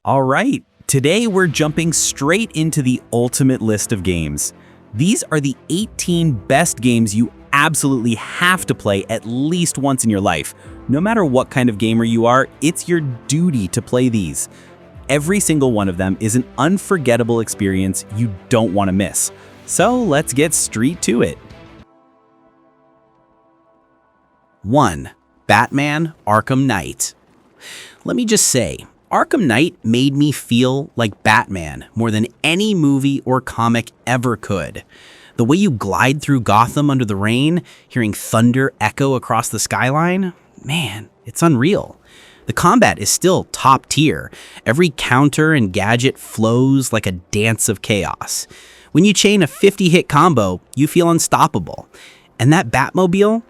All right, today we're jumping straight into the ultimate list of games. These are the 18 best games you absolutely have to play at least once in your life. No matter what kind of gamer you are, it's your duty to play these. Every single one of them is an unforgettable experience you don't want to miss. So let's get straight to it. 1. Batman: Arkham Knight. Let me just say, Arkham Knight made me feel like Batman more than any movie or comic ever could. The way you glide through Gotham under the rain, hearing thunder echo across the skyline, man, it's unreal. The combat is still top tier. Every counter and gadget flows like a dance of chaos. When you chain a 50-hit combo, you feel unstoppable. And that Batmobile?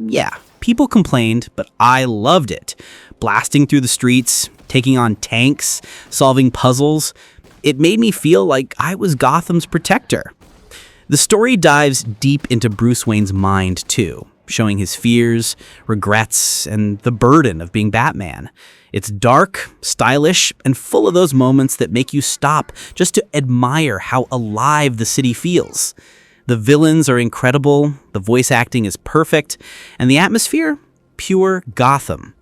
Yeah, people complained, but I loved it. Blasting through the streets, taking on tanks, solving puzzles, it made me feel like I was Gotham's protector. The story dives deep into Bruce Wayne's mind too, showing his fears, regrets, and the burden of being Batman. It's dark, stylish, and full of those moments that make you stop just to admire how alive the city feels. The villains are incredible, the voice acting is perfect, and the atmosphere, pure Gotham.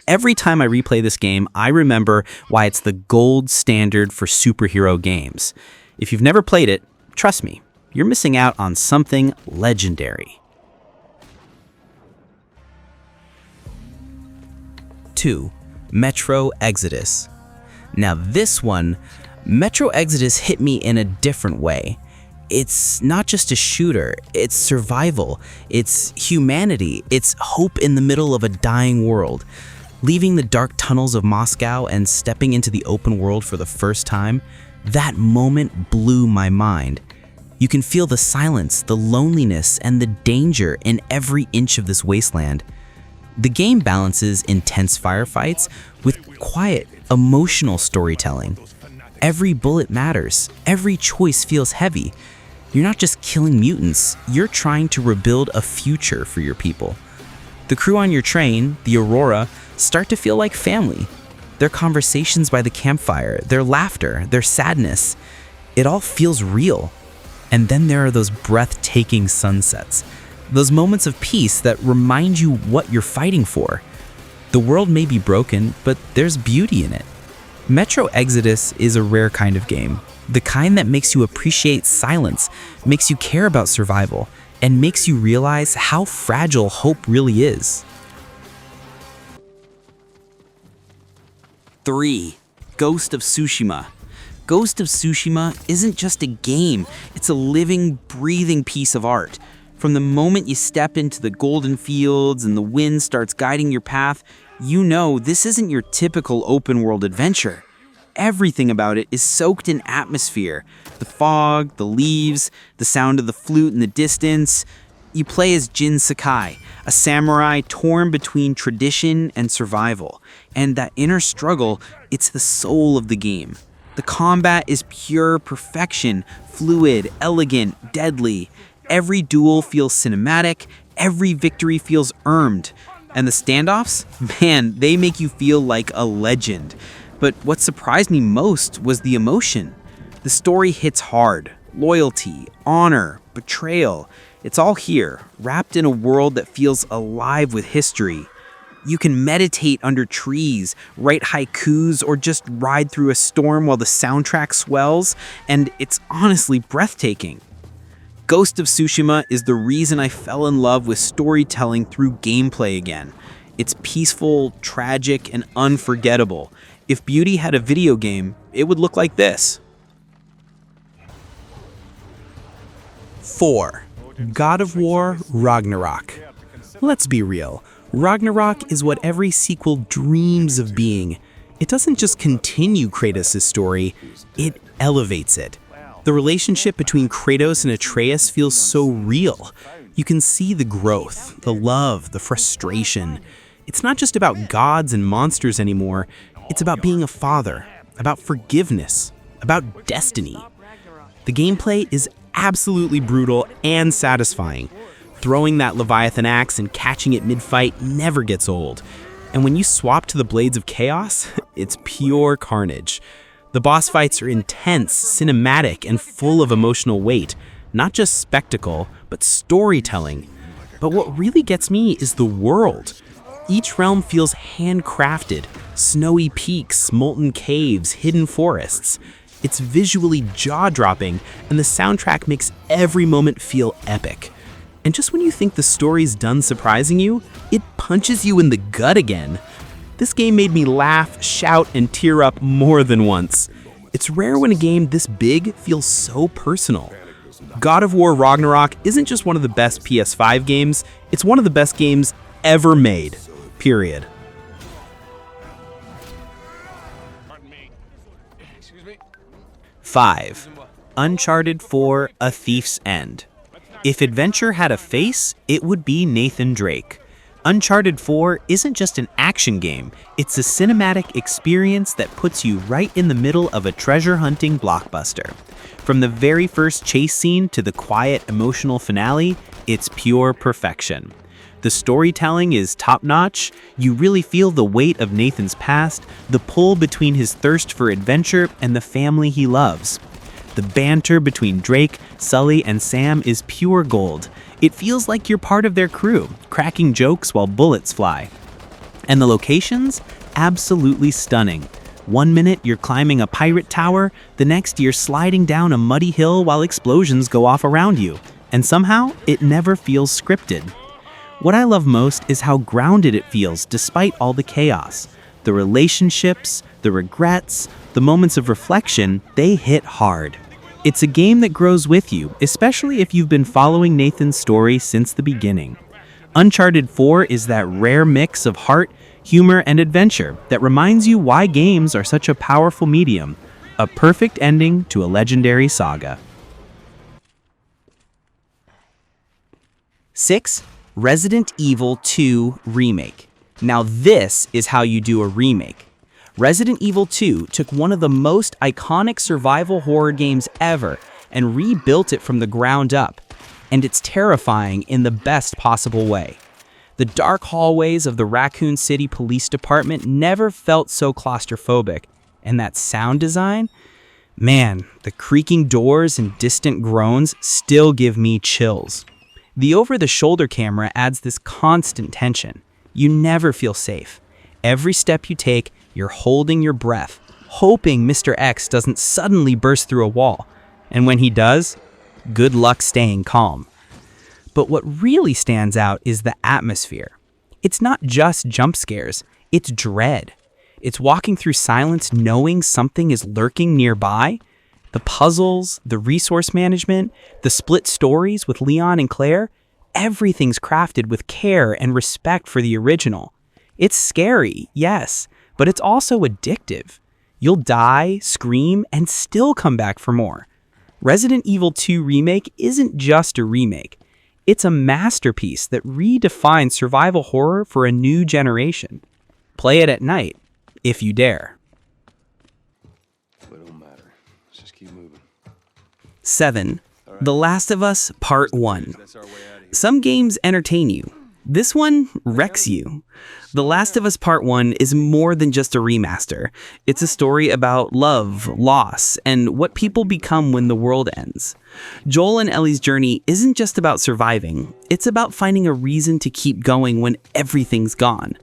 Every time I replay this game, I remember why it's the gold standard for superhero games. If you've never played it, trust me, you're missing out on something legendary. 2. Metro Exodus. Now this one, Metro Exodus hit me in a different way. It's not just a shooter, it's survival, it's humanity, it's hope in the middle of a dying world. Leaving the dark tunnels of Moscow and stepping into the open world for the first time, that moment blew my mind. You can feel the silence, the loneliness, and the danger in every inch of this wasteland. The game balances intense firefights with quiet, emotional storytelling. Every bullet matters, every choice feels heavy. You're not just killing mutants, you're trying to rebuild a future for your people. The crew on your train, the Aurora, start to feel like family. Their conversations by the campfire, their laughter, their sadness, it all feels real. And then there are those breathtaking sunsets, those moments of peace that remind you what you're fighting for. The world may be broken, but there's beauty in it. Metro Exodus is a rare kind of game, the kind that makes you appreciate silence, makes you care about survival, and makes you realize how fragile hope really is. 3. Ghost of Tsushima. Ghost of Tsushima isn't just a game, it's a living, breathing piece of art. From the moment you step into the golden fields and the wind starts guiding your path, you know this isn't your typical open-world adventure. Everything about it is soaked in atmosphere. The fog, the leaves, the sound of the flute in the distance. You play as Jin Sakai, a samurai torn between tradition and survival. And that inner struggle, it's the soul of the game. The combat is pure perfection, fluid, elegant, deadly. Every duel feels cinematic, every victory feels earned. And the standoffs? Man, they make you feel like a legend. But what surprised me most was the emotion. The story hits hard. Loyalty, honor, betrayal. It's all here, wrapped in a world that feels alive with history. You can meditate under trees, write haikus, or just ride through a storm while the soundtrack swells, and it's honestly breathtaking. Ghost of Tsushima is the reason I fell in love with storytelling through gameplay again. It's peaceful, tragic, and unforgettable. If beauty had a video game, it would look like this. 4. God of War: Ragnarok. Let's be real. Ragnarok is what every sequel dreams of being. It doesn't just continue Kratos' story, it elevates it. The relationship between Kratos and Atreus feels so real. You can see the growth, the love, the frustration. It's not just about gods and monsters anymore, it's about being a father, about forgiveness, about destiny. The gameplay is absolutely brutal and satisfying. Throwing that Leviathan axe and catching it mid-fight never gets old. And when you swap to the Blades of Chaos, it's pure carnage. The boss fights are intense, cinematic, and full of emotional weight. Not just spectacle, but storytelling. But what really gets me is the world. Each realm feels handcrafted. Snowy peaks, molten caves, hidden forests. It's visually jaw-dropping, and the soundtrack makes every moment feel epic. And just when you think the story's done surprising you, it punches you in the gut again. This game made me laugh, shout, and tear up more than once. It's rare when a game this big feels so personal. God of War Ragnarok isn't just one of the best PS5 games, it's one of the best games ever made. Period. Five. Uncharted 4: A Thief's End. If adventure had a face, it would be Nathan Drake. Uncharted 4 isn't just an action game, it's a cinematic experience that puts you right in the middle of a treasure-hunting blockbuster. From the very first chase scene to the quiet, emotional finale, it's pure perfection. The storytelling is top-notch. You really feel the weight of Nathan's past, the pull between his thirst for adventure and the family he loves. The banter between Drake, Sully, and Sam is pure gold. It feels like you're part of their crew, cracking jokes while bullets fly. And the locations? Absolutely stunning. One minute you're climbing a pirate tower, the next you're sliding down a muddy hill while explosions go off around you. And somehow, it never feels scripted. What I love most is how grounded it feels despite all the chaos. The relationships, the regrets, the moments of reflection, they hit hard. It's a game that grows with you, especially if you've been following Nathan's story since the beginning. Uncharted 4 is that rare mix of heart, humor, and adventure that reminds you why games are such a powerful medium, a perfect ending to a legendary saga. 6. Resident Evil 2 Remake. Now this is how you do a remake. Resident Evil 2 took one of the most iconic survival horror games ever and rebuilt it from the ground up, and it's terrifying in the best possible way. The dark hallways of the Raccoon City Police Department never felt so claustrophobic, and that sound design? Man, the creaking doors and distant groans still give me chills. The over-the-shoulder camera adds this constant tension. You never feel safe. Every step you take, you're holding your breath, hoping Mr. X doesn't suddenly burst through a wall. And when he does, good luck staying calm. But what really stands out is the atmosphere. It's not just jump scares, it's dread. It's walking through silence knowing something is lurking nearby. The puzzles, the resource management, the split stories with Leon and Claire, everything's crafted with care and respect for the original. It's scary, yes, but it's also addictive. You'll die, scream, and still come back for more. Resident Evil 2 Remake isn't just a remake. It's a masterpiece that redefines survival horror for a new generation. Play it at night, if you dare. It don't matter. Let's just keep moving. 7. The Last of Us Part 1. Some games entertain you. This one wrecks you. The Last of Us Part 1 is more than just a remaster. It's a story about love, loss, and what people become when the world ends. Joel and Ellie's journey isn't just about surviving. It's about finding a reason to keep going when everything's gone.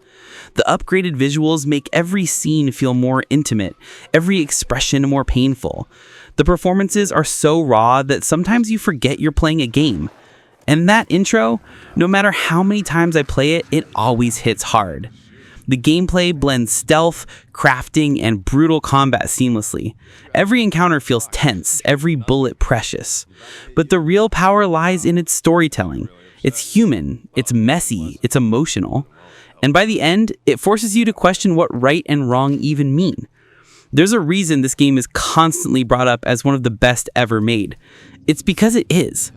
The upgraded visuals make every scene feel more intimate, every expression more painful. The performances are so raw that sometimes you forget you're playing a game. And that intro, no matter how many times I play it, it always hits hard. The gameplay blends stealth, crafting, and brutal combat seamlessly. Every encounter feels tense, every bullet precious. But the real power lies in its storytelling. It's human, it's messy, it's emotional. And by the end, it forces you to question what right and wrong even mean. There's a reason this game is constantly brought up as one of the best ever made. It's because it is.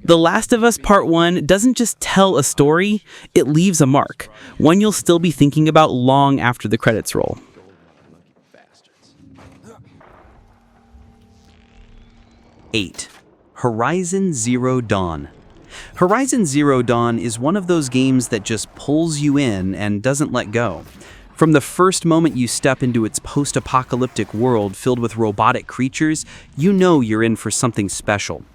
The Last of Us Part 1 doesn't just tell a story, it leaves a mark, one you'll still be thinking about long after the credits roll. 8. Horizon Zero Dawn. Horizon Zero Dawn is one of those games that just pulls you in and doesn't let go. From the first moment you step into its post-apocalyptic world filled with robotic creatures, you know you're in for something special.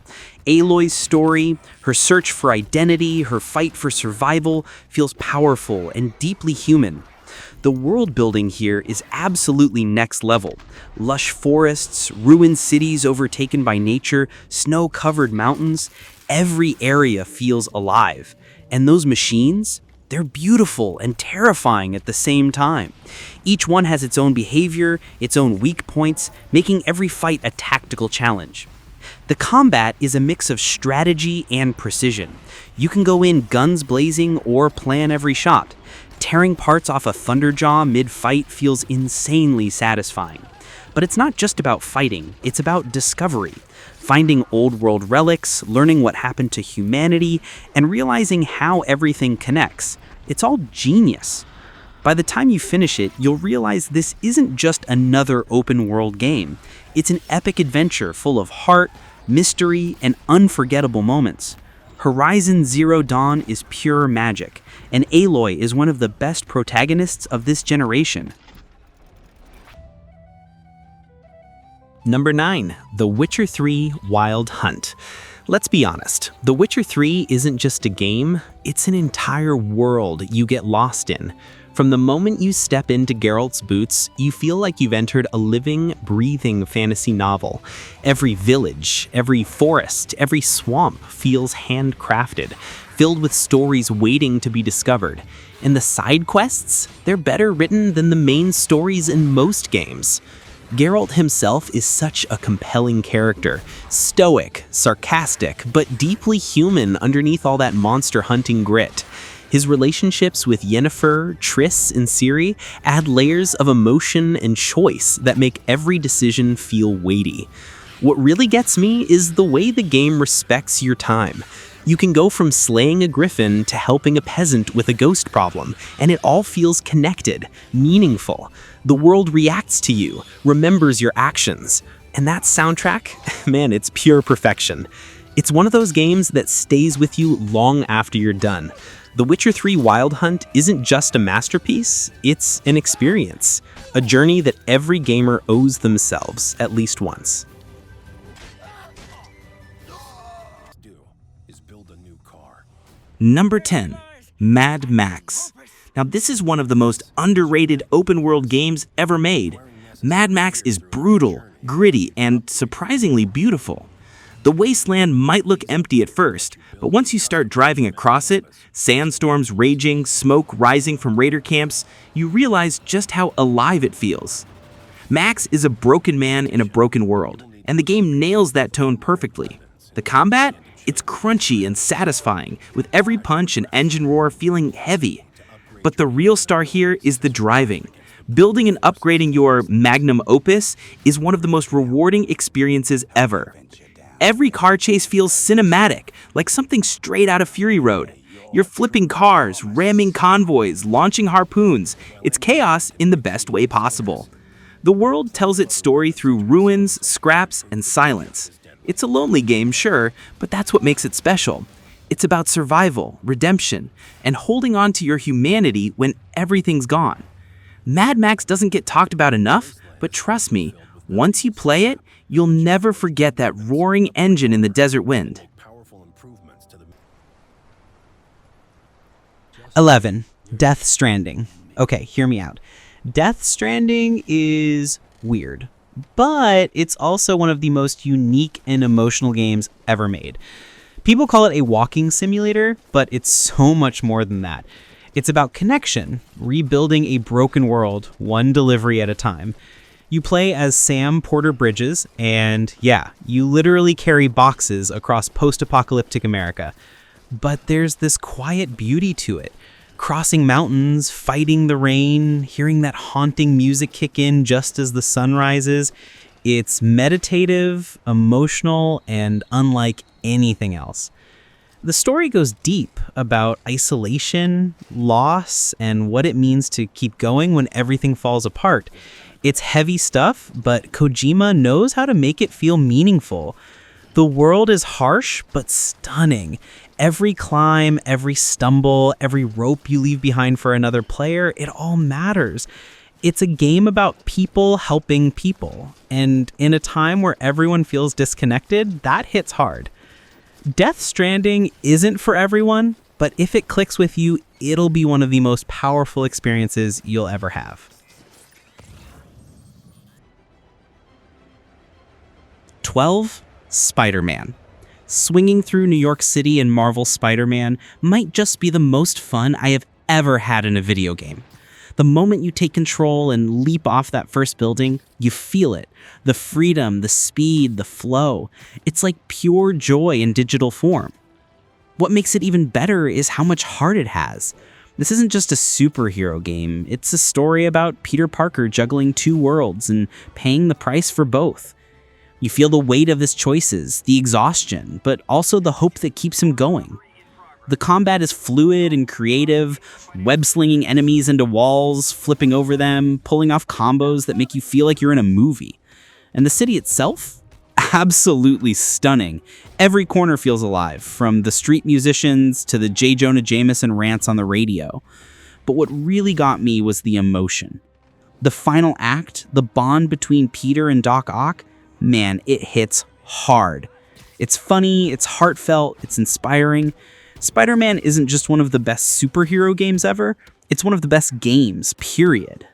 Aloy's story, her search for identity, her fight for survival, feels powerful and deeply human. The world building here is absolutely next level. Lush forests, ruined cities overtaken by nature, snow-covered mountains, every area feels alive. And those machines? They're beautiful and terrifying at the same time. Each one has its own behavior, its own weak points, making every fight a tactical challenge. The combat is a mix of strategy and precision. You can go in guns blazing or plan every shot. Tearing parts off a Thunderjaw mid-fight feels insanely satisfying. But it's not just about fighting, it's about discovery. Finding old-world relics, learning what happened to humanity, and realizing how everything connects. It's all genius. By the time you finish it, you'll realize this isn't just another open-world game. It's an epic adventure full of heart, mystery, and unforgettable moments. Horizon Zero Dawn is pure magic, and Aloy is one of the best protagonists of this generation. Number 9, The Witcher 3 Wild Hunt. Let's be honest, The Witcher 3 isn't just a game, it's an entire world you get lost in. From the moment you step into Geralt's boots, you feel like you've entered a living, breathing fantasy novel. Every village, every forest, every swamp feels handcrafted, filled with stories waiting to be discovered. And the side quests? They're better written than the main stories in most games. Geralt himself is such a compelling character, stoic, sarcastic, but deeply human underneath all that monster hunting grit. His relationships with Yennefer, Triss, and Ciri add layers of emotion and choice that make every decision feel weighty. What really gets me is the way the game respects your time. You can go from slaying a griffin to helping a peasant with a ghost problem, and it all feels connected, meaningful. The world reacts to you, remembers your actions. And that soundtrack, man, it's pure perfection. It's one of those games that stays with you long after you're done. The Witcher 3 Wild Hunt isn't just a masterpiece, it's an experience. A journey that every gamer owes themselves at least once. Number 10, Mad Max. Now this is one of the most underrated open-world games ever made. Mad Max is brutal, gritty, and surprisingly beautiful. The wasteland might look empty at first, but once you start driving across it, sandstorms raging, smoke rising from raider camps, you realize just how alive it feels. Max is a broken man in a broken world, and the game nails that tone perfectly. The combat? It's crunchy and satisfying, with every punch and engine roar feeling heavy. But the real star here is the driving. Building and upgrading your magnum opus is one of the most rewarding experiences ever. Every car chase feels cinematic, like something straight out of Fury Road. You're flipping cars, ramming convoys, launching harpoons. It's chaos in the best way possible. The world tells its story through ruins, scraps, and silence. It's a lonely game, sure, but that's what makes it special. It's about survival, redemption, and holding on to your humanity when everything's gone. Mad Max doesn't get talked about enough, but trust me, once you play it, you'll never forget that roaring engine in the desert wind. 11. Death Stranding. Okay, hear me out. Death Stranding is weird, but it's also one of the most unique and emotional games ever made. People call it a walking simulator, but it's so much more than that. It's about connection, rebuilding a broken world, one delivery at a time. You play as Sam Porter Bridges, and yeah, you literally carry boxes across post-apocalyptic America. But there's this quiet beauty to it. Crossing mountains, fighting the rain, hearing that haunting music kick in just as the sun rises. It's meditative, emotional, and unlike anything else. The story goes deep about isolation, loss, and what it means to keep going when everything falls apart. It's heavy stuff, but Kojima knows how to make it feel meaningful. The world is harsh but stunning. Every climb, every stumble, every rope you leave behind for another player, it all matters. It's a game about people helping people, and in a time where everyone feels disconnected, that hits hard. Death Stranding isn't for everyone, but if it clicks with you, it'll be one of the most powerful experiences you'll ever have. 12. Spider-Man. Swinging through New York City in Marvel Spider-Man might just be the most fun I have ever had in a video game. The moment you take control and leap off that first building, you feel it. The freedom, the speed, the flow. It's like pure joy in digital form. What makes it even better is how much heart it has. This isn't just a superhero game, it's a story about Peter Parker juggling two worlds and paying the price for both. You feel the weight of his choices, the exhaustion, but also the hope that keeps him going. The combat is fluid and creative, web-slinging enemies into walls, flipping over them, pulling off combos that make you feel like you're in a movie. And the city itself? Absolutely stunning. Every corner feels alive, from the street musicians to the J. Jonah Jameson rants on the radio. But what really got me was the emotion. The final act, the bond between Peter and Doc Ock, man, it hits hard. It's funny, it's heartfelt, it's inspiring. Spider-Man isn't just one of the best superhero games ever, it's one of the best games, period.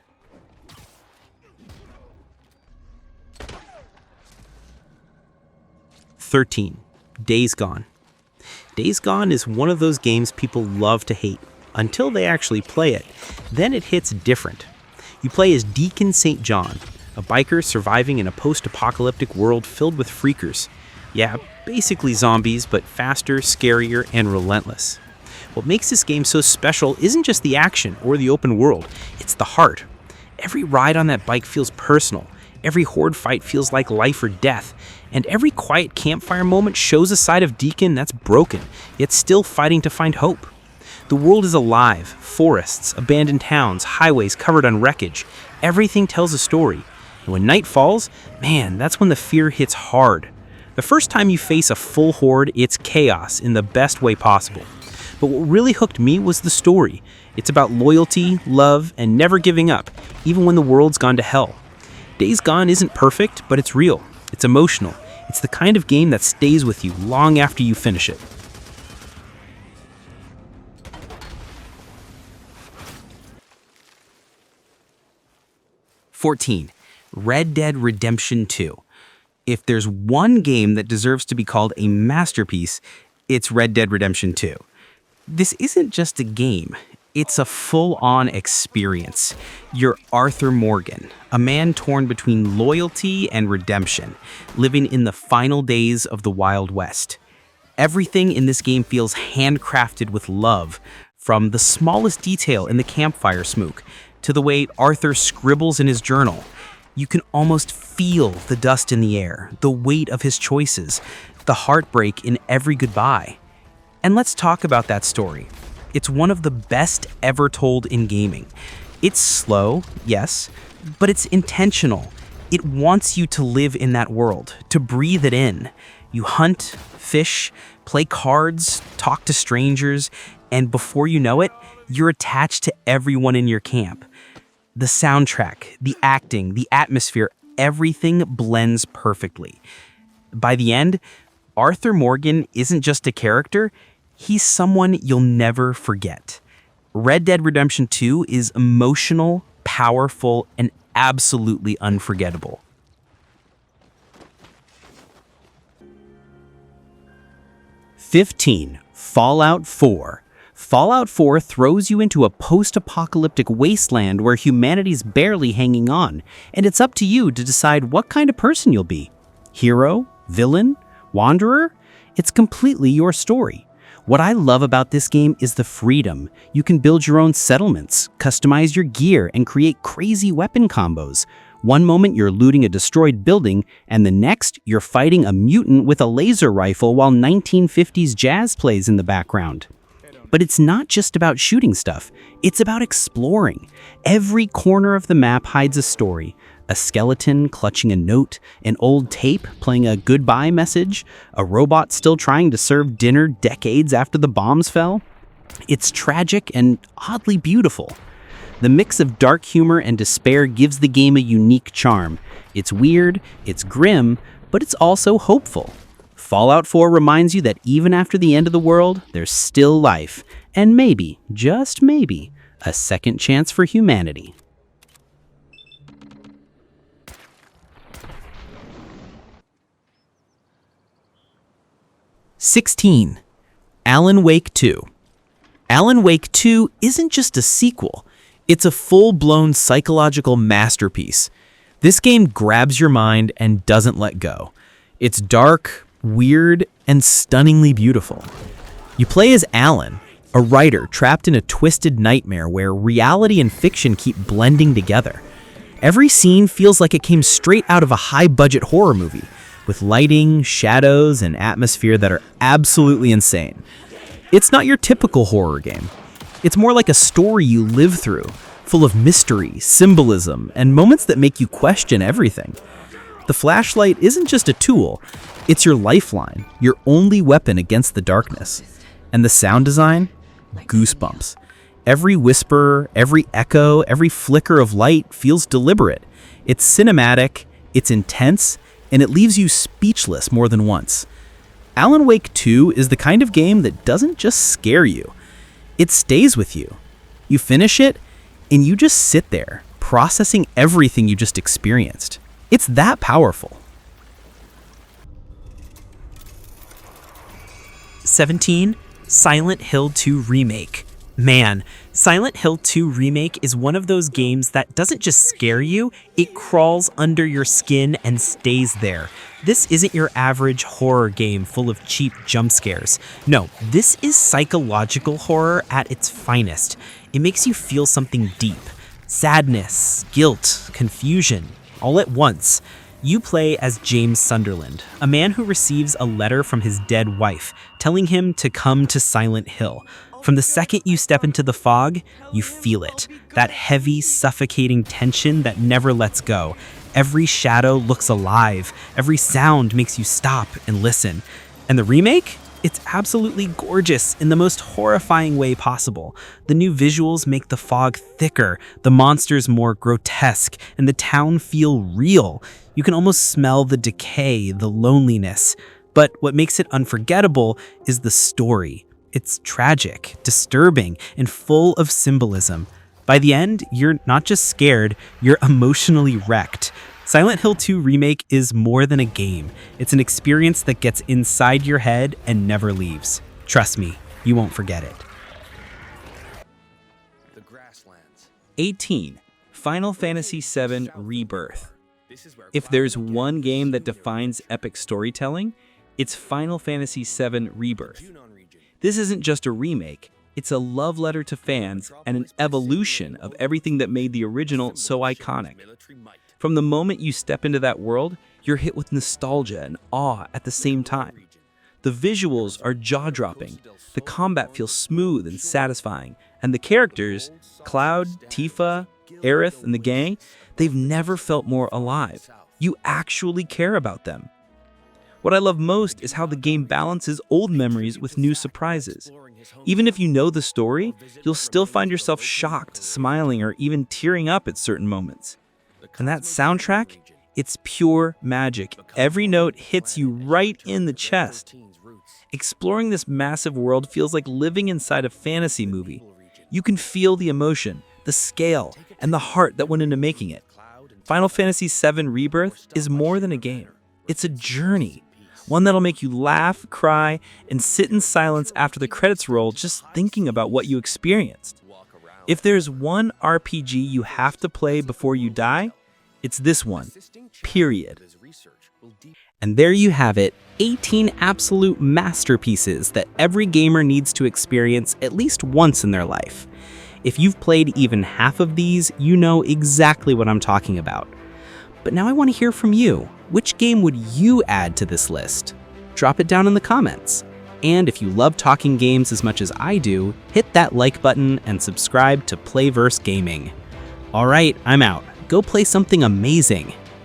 "13. Days Gone. Days Gone is one of those games people love to hate, until they actually play it. Then it hits different. You play as Deacon St. John, a biker surviving in a post-apocalyptic world filled with freakers. Yeah, basically zombies, but faster, scarier, and relentless. What makes this game so special isn't just the action or the open world, it's the heart. Every ride on that bike feels personal, every horde fight feels like life or death, and every quiet campfire moment shows a side of Deacon that's broken, yet still fighting to find hope. The world is alive, forests, abandoned towns, highways covered on wreckage. Everything tells a story. And when night falls, man, that's when the fear hits hard. The first time you face a full horde, it's chaos in the best way possible. But what really hooked me was the story. It's about loyalty, love, and never giving up, even when the world's gone to hell. Days Gone isn't perfect, but it's real. It's emotional. It's the kind of game that stays with you long after you finish it. "14. Red Dead Redemption 2. If there's one game that deserves to be called a masterpiece, it's Red Dead Redemption 2. This isn't just a game, it's a full-on experience. You're Arthur Morgan, a man torn between loyalty and redemption, living in the final days of the Wild West. Everything in this game feels handcrafted with love, from the smallest detail in the campfire smoke to the way Arthur scribbles in his journal. You can almost feel the dust in the air, the weight of his choices, the heartbreak in every goodbye. And let's talk about that story. It's one of the best ever told in gaming. It's slow, yes, but it's intentional. It wants you to live in that world, to breathe it in. You hunt, fish, play cards, talk to strangers, and before you know it, you're attached to everyone in your camp. The soundtrack, the acting, the atmosphere, everything blends perfectly. By the end, Arthur Morgan isn't just a character, he's someone you'll never forget. Red Dead Redemption 2 is emotional, powerful, and absolutely unforgettable. 15. Fallout 4. Fallout 4 throws you into a post-apocalyptic wasteland where humanity's barely hanging on, and it's up to you to decide what kind of person you'll be. Hero? Villain? Wanderer? It's completely your story. What I love about this game is the freedom. You can build your own settlements, customize your gear, and create crazy weapon combos. One moment you're looting a destroyed building, and the next you're fighting a mutant with a laser rifle while 1950s jazz plays in the background. But it's not just about shooting stuff, it's about exploring. Every corner of the map hides a story. A skeleton clutching a note, an old tape playing a goodbye message, a robot still trying to serve dinner decades after the bombs fell. It's tragic and oddly beautiful. The mix of dark humor and despair gives the game a unique charm. It's weird, it's grim, but it's also hopeful. Fallout 4 reminds you that even after the end of the world, there's still life, and maybe, just maybe, a second chance for humanity. (16) Alan Wake 2. Alan Wake 2 isn't just a sequel, it's a full-blown psychological masterpiece. This game grabs your mind and doesn't let go. It's dark, weird, and stunningly beautiful. You play as Alan, a writer trapped in a twisted nightmare where reality and fiction keep blending together. Every scene feels like it came straight out of a high-budget horror movie, with lighting, shadows, and atmosphere that are absolutely insane. It's not your typical horror game. It's more like a story you live through, full of mystery, symbolism, and moments that make you question everything. The flashlight isn't just a tool, it's your lifeline, your only weapon against the darkness. And the sound design? Goosebumps. Every whisper, every echo, every flicker of light feels deliberate. It's cinematic, it's intense, and it leaves you speechless more than once. Alan Wake 2 is the kind of game that doesn't just scare you. It stays with you. You finish it, and you just sit there, processing everything you just experienced. It's that powerful. 17. Silent Hill 2 Remake. Man, Silent Hill 2 Remake is one of those games that doesn't just scare you, it crawls under your skin and stays there. This isn't your average horror game full of cheap jump scares. No, this is psychological horror at its finest. It makes you feel something deep. Sadness, guilt, confusion, all at once. You play as James Sunderland, a man who receives a letter from his dead wife, telling him to come to Silent Hill. From the second you step into the fog, you feel it. That heavy, suffocating tension that never lets go. Every shadow looks alive. Every sound makes you stop and listen. And the remake? It's absolutely gorgeous in the most horrifying way possible. The new visuals make the fog thicker, the monsters more grotesque, and the town feel real. You can almost smell the decay, the loneliness. But what makes it unforgettable is the story. It's tragic, disturbing, and full of symbolism. By the end, you're not just scared, you're emotionally wrecked. Silent Hill 2 Remake is more than a game. It's an experience that gets inside your head and never leaves. Trust me, you won't forget it. The grasslands. 18. Final Fantasy VII Rebirth. If there's one game that defines epic storytelling, it's Final Fantasy VII Rebirth. This isn't just a remake, it's a love letter to fans and an evolution of everything that made the original so iconic. From the moment you step into that world, you're hit with nostalgia and awe at the same time. The visuals are jaw-dropping, the combat feels smooth and satisfying, and the characters, Cloud, Tifa, Aerith, and the gang, they've never felt more alive. You actually care about them. What I love most is how the game balances old memories with new surprises. Even if you know the story, you'll still find yourself shocked, smiling, or even tearing up at certain moments. And that soundtrack, it's pure magic. Every note hits you right in the chest. Exploring this massive world feels like living inside a fantasy movie. You can feel the emotion, the scale, and the heart that went into making it. Final Fantasy VII Rebirth is more than a game. It's a journey. One that'll make you laugh, cry, and sit in silence after the credits roll just thinking about what you experienced. If there's one RPG you have to play before you die, it's this one. Period. And there you have it, 18 absolute masterpieces that every gamer needs to experience at least once in their life. If you've played even half of these, you know exactly what I'm talking about. But now I want to hear from you. Which game would you add to this list? Drop it down in the comments. And if you love talking games as much as I do, hit that like button and subscribe to Playverse Gaming. All right, I'm out. go play something amazing.